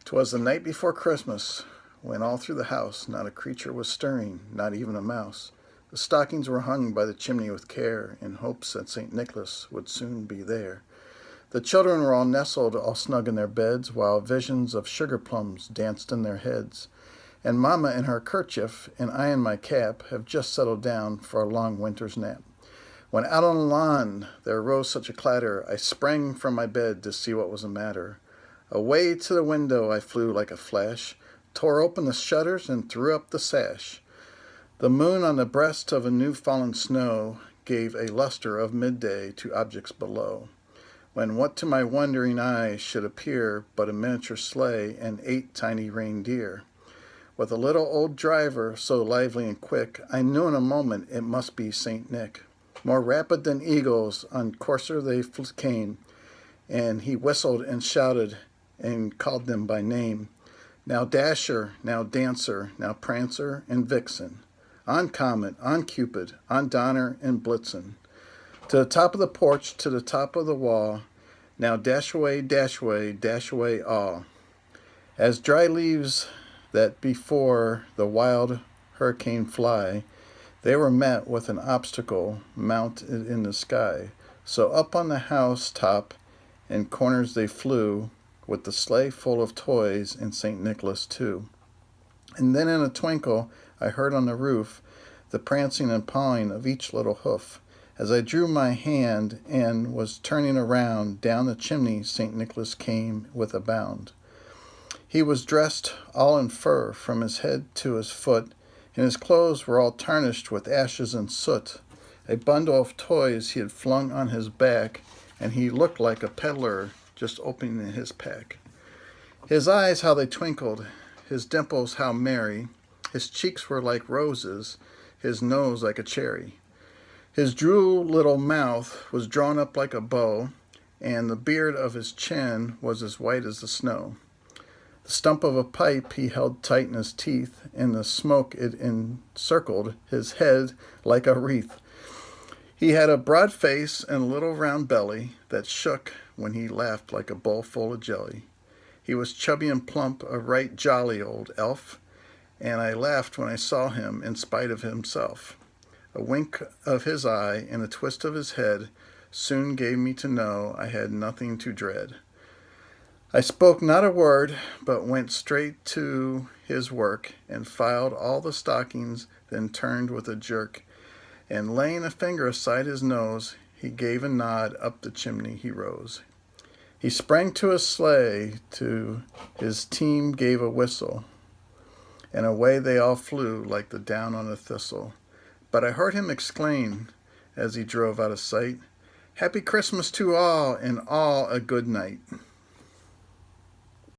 'Twas the night before Christmas, when all through the house not a creature was stirring, not even a mouse. The stockings were hung by the chimney with care, in hopes that St. Nicholas would soon be there. The children were all nestled, all snug in their beds, while visions of sugar plums danced in their heads. And Mamma in her kerchief, and I in my cap, have just settled down for a long winter's nap. When out on the lawn there arose such a clatter, I sprang from my bed to see what was the matter. Away to the window I flew like a flash, tore open the shutters and threw up the sash. The moon on the breast of a new-fallen snow gave a luster of midday to objects below, when what to my wondering eye should appear but a miniature sleigh and 8 tiny reindeer. With a little old driver, so lively and quick, I knew in a moment it must be St. Nick. More rapid than eagles, on courser they came, and he whistled and shouted and called them by name. Now Dasher, now Dancer, now Prancer and Vixen. On Comet, on Cupid, on Donner and Blitzen. To the top of the porch, to the top of the wall, now dash away, all. As dry leaves that before the wild hurricane fly, they were met with an obstacle mounted in the sky. So up on the house top and corners they flew, with the sleigh full of toys and St. Nicholas too. And then in a twinkle I heard on the roof the prancing and pawing of each little hoof. As I drew my hand and was turning around, down the chimney St. Nicholas came with a bound. He was dressed all in fur from his head to his foot, and his clothes were all tarnished with ashes and soot. A bundle of toys he had flung on his back, and he looked like a peddler just opening his pack. His eyes, how they twinkled, his dimples, how merry, his cheeks were like roses, his nose like a cherry. His droll little mouth was drawn up like a bow, and the beard of his chin was as white as the snow. The stump of a pipe he held tight in his teeth, and the smoke it encircled his head like a wreath. He had a broad face and a little round belly that shook when he laughed like a bowl full of jelly. He was chubby and plump, a right jolly old elf, and I laughed when I saw him in spite of himself. A wink of his eye and a twist of his head soon gave me to know I had nothing to dread. I spoke not a word, but went straight to his work and filed all the stockings, then turned with a jerk, and laying a finger aside his nose, he gave a nod, up the chimney he rose. He sprang to his sleigh, to his team gave a whistle, and away they all flew like the down on a thistle. But I heard him exclaim, as he drove out of sight, "Happy Christmas to all, and all a good night."